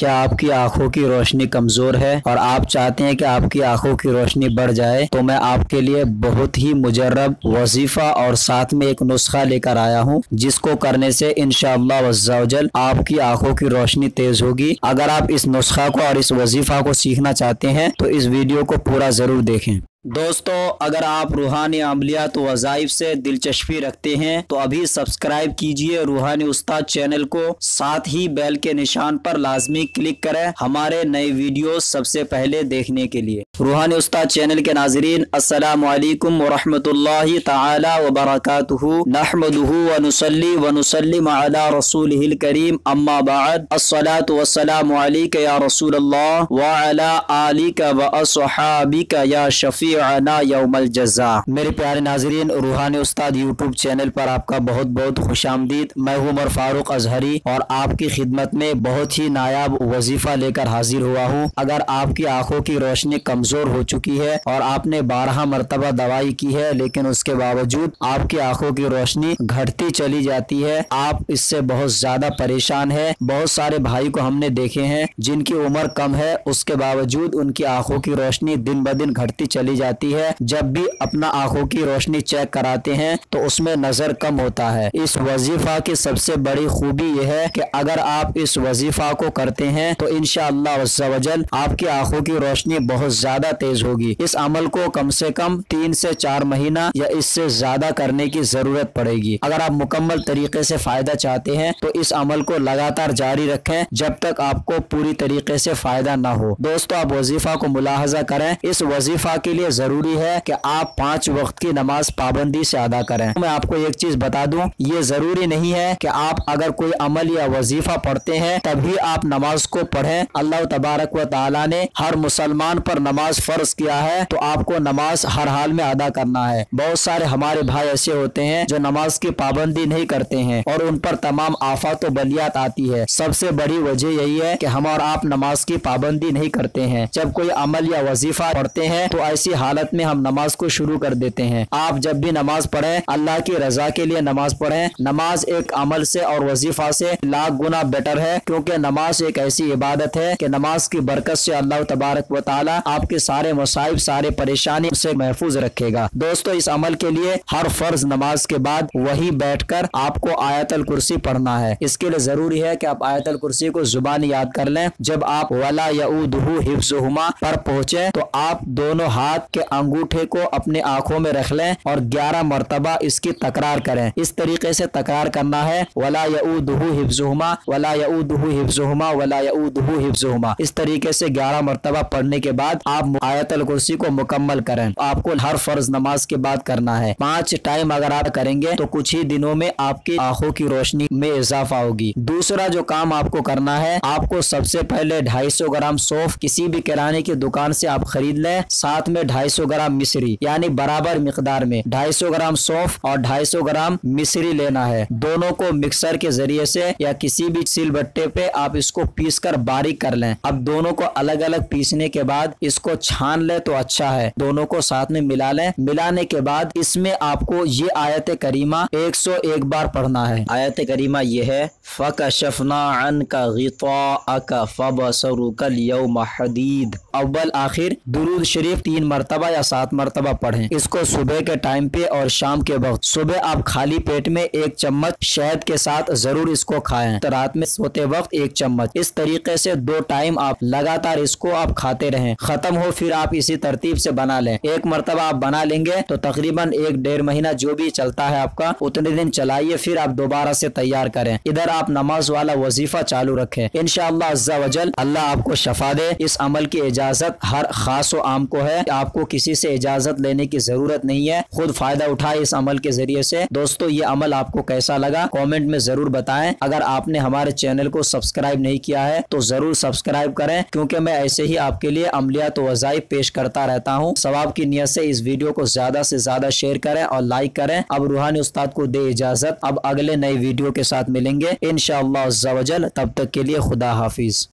क्या आपकी आंखों की रोशनी कमजोर है और आप चाहते हैं कि आपकी आंखों की रोशनी बढ़ जाए, तो मैं आपके लिए बहुत ही मुजर्रब वजीफा और साथ में एक नुस्खा लेकर आया हूं, जिसको करने से इंशाअल्लाह वज़्ज़ावजल आपकी आंखों की रोशनी तेज होगी। अगर आप इस नुस्खा को और इस वजीफा को सीखना चाहते हैं तो इस वीडियो को पूरा जरूर देखें। दोस्तों, अगर आप रूहानी अमलियात व वज़ाइफ से दिलचस्पी रखते हैं तो अभी सब्सक्राइब कीजिए रूहानी उस्ताद चैनल को, साथ ही बेल के निशान पर लाजमी क्लिक करें हमारे नए वीडियो सबसे पहले देखने के लिए। रूहानी उस्ताद चैनल के नाज़रीन, अस्सलामु अलैकुम व रहमतुल्लाहि तआला व बरकातुहू। नहमदुहू व नुसल्ली व नुसल्लिम अला रसूलिहिल करीम, अम्मा बाद। अस्सलातु वस्सलामु अलैका या रसूलल्लाह व अला आलिका व अस्हाबिका या शफी यौमल जज़ा। मेरे प्यारे नाजरीन, रूहानी उस्ताद यूट्यूब चैनल पर आपका बहुत बहुत खुशामदीद। मैं हूं उमर फारूक अजहरी और आपकी खिदमत में बहुत ही नायाब वजीफा लेकर हाजिर हुआ हूं। अगर आपकी आंखों की रोशनी कमजोर हो चुकी है और आपने 12 मरतबा दवाई की है, लेकिन उसके बावजूद आपकी आंखों की रोशनी घटती चली जाती है, आप इससे बहुत ज्यादा परेशान है। बहुत सारे भाई को हमने देखे हैं जिनकी उम्र कम है, उसके बावजूद उनकी आंखों की रोशनी दिन ब दिन घटती चली जाती है। जब भी अपना आंखों की रोशनी चेक कराते हैं तो उसमें नजर कम होता है। इस वजीफा की सबसे बड़ी खूबी यह है कि अगर आप इस वजीफा को करते हैं तो इंशाअल्लाह वज़्ज़ावजल आपकी आंखों की रोशनी बहुत ज्यादा तेज होगी। इस अमल को कम से कम 3 से 4 महीना या इससे ज्यादा करने की जरूरत पड़ेगी। अगर आप मुकम्मल तरीके से फायदा चाहते हैं तो इस अमल को लगातार जारी रखें जब तक आपको पूरी तरीके से फायदा ना हो। दोस्तों, आप वजीफा को मुलाहजा करें। इस वजीफा के लिए जरूरी है कि आप 5 वक्त की नमाज पाबंदी से अदा करें। मैं आपको एक चीज बता दूं, ये जरूरी नहीं है कि आप अगर कोई अमल या वजीफा पढ़ते हैं तभी आप नमाज को पढ़ें। अल्लाह तबारक व तआला ने हर मुसलमान पर नमाज फर्ज किया है, तो आपको नमाज हर हाल में अदा करना है। बहुत सारे हमारे भाई ऐसे होते हैं जो नमाज की पाबंदी नहीं करते हैं और उन पर तमाम आफत व बलियात आती है। सबसे बड़ी वजह यही है कि हम और आप नमाज की पाबंदी नहीं करते हैं। जब कोई अमल या वजीफा पढ़ते हैं तो ऐसी हालत में हम नमाज को शुरू कर देते हैं। आप जब भी नमाज पढ़ें, अल्लाह की रजा के लिए नमाज पढ़ें। नमाज एक अमल से और वजीफा से लाख गुना बेटर है, क्योंकि नमाज एक ऐसी इबादत है कि नमाज की बरकत से अल्लाह तबारक व तआला आपके सारे मसाइब, सारे परेशानी से महफूज रखेगा। दोस्तों, इस अमल के लिए हर फर्ज नमाज के बाद वही बैठकर आपको आयतल कुर्सी पढ़ना है। इसके लिए जरूरी है कि आप आयतल कुर्सी को जुबानी याद कर लें। जब आप वला यऊदुहु हिफ्ज़ुहुमा पर पहुंचे तो आप दोनों हाथ के अंगूठे को अपने आंखों में रख लें और 11 मरतबा इसकी तकरार करें। इस तरीके से तकरार करना है, वला यऊदुहु हिफ्ज़ुहुमा, वला यऊदुहु हिफ्ज़ुहुमा, वला यऊदुहु हिफ्ज़ुहुमा। इस तरीके से 11 मरतबा पढ़ने के बाद आप आयतल कुर्सी को मुकम्मल करें। आपको हर फर्ज नमाज के बाद करना है। 5 टाइम अगर आप करेंगे तो कुछ ही दिनों में आपकी आंखों की रोशनी में इजाफा होगी। दूसरा जो काम आपको करना है, आपको सबसे पहले 250 ग्राम सौंफ किसी भी किराने की दुकान से आप खरीद लें। साथ में 250 ग्राम मिश्री, यानी बराबर मिकदार में 250 ग्राम सौंफ और 250 ग्राम मिश्री लेना है। दोनों को मिक्सर के जरिए से या किसी भी सिलबट्टे पे आप इसको पीस कर बारीक कर लें। अब दोनों को अलग अलग पीसने के बाद इसको छान ले तो अच्छा है। दोनों को साथ में मिला लें। मिलाने के बाद इसमें आपको ये आयत करीमा 101 बार पढ़ना है। आयत करीमा ये है, फकशफना अन्का गिताअका फबसरुकल यौम हदीद। अव्वल आखिर दुरूद शरीफ 3 मरतबा या 7 मरतबा पढ़ें। इसको सुबह के टाइम पे और शाम के वक्त। सुबह आप खाली पेट में 1 चम्मच शहद के साथ जरूर इसको खाएं, तो रात में सोते वक्त 1 चम्मच। इस तरीके से 2 टाइम आप लगातार इसको आप खाते रहें। खत्म हो फिर आप इसी तरतीब से बना लें। 1 मरतबा आप बना लेंगे तो तकरीबन 1-1.5 महीना जो भी चलता है आपका, उतने दिन चलाइए, फिर आप दोबारा से तैयार करें। इधर आप नमाज वाला वजीफा चालू रखें। इंशाअल्लाह अज़्ज़ा वजल अल्लाह आपको शफा दे। इस अमल की इजाजत हर खास व आम को है। आपको किसी से इजाजत लेने की जरूरत नहीं है, खुद फायदा उठाए इस अमल के जरिए से। दोस्तों, ये अमल आपको कैसा लगा कमेंट में जरूर बताएं। अगर आपने हमारे चैनल को सब्सक्राइब नहीं किया है तो जरूर सब्सक्राइब करें, क्योंकि मैं ऐसे ही आपके लिए अमलियात व वज़ाइफ पेश करता रहता हूँ। सवाब की नियत से इस वीडियो को ज्यादा से ज्यादा शेयर करें और लाइक करें। अब रूहानी उस्ताद को दे इजाजत। अब अगले नए वीडियो के साथ मिलेंगे इंशाअल्लाह अज़्ज़ा वजल। तब तक के लिए खुदा हाफिज।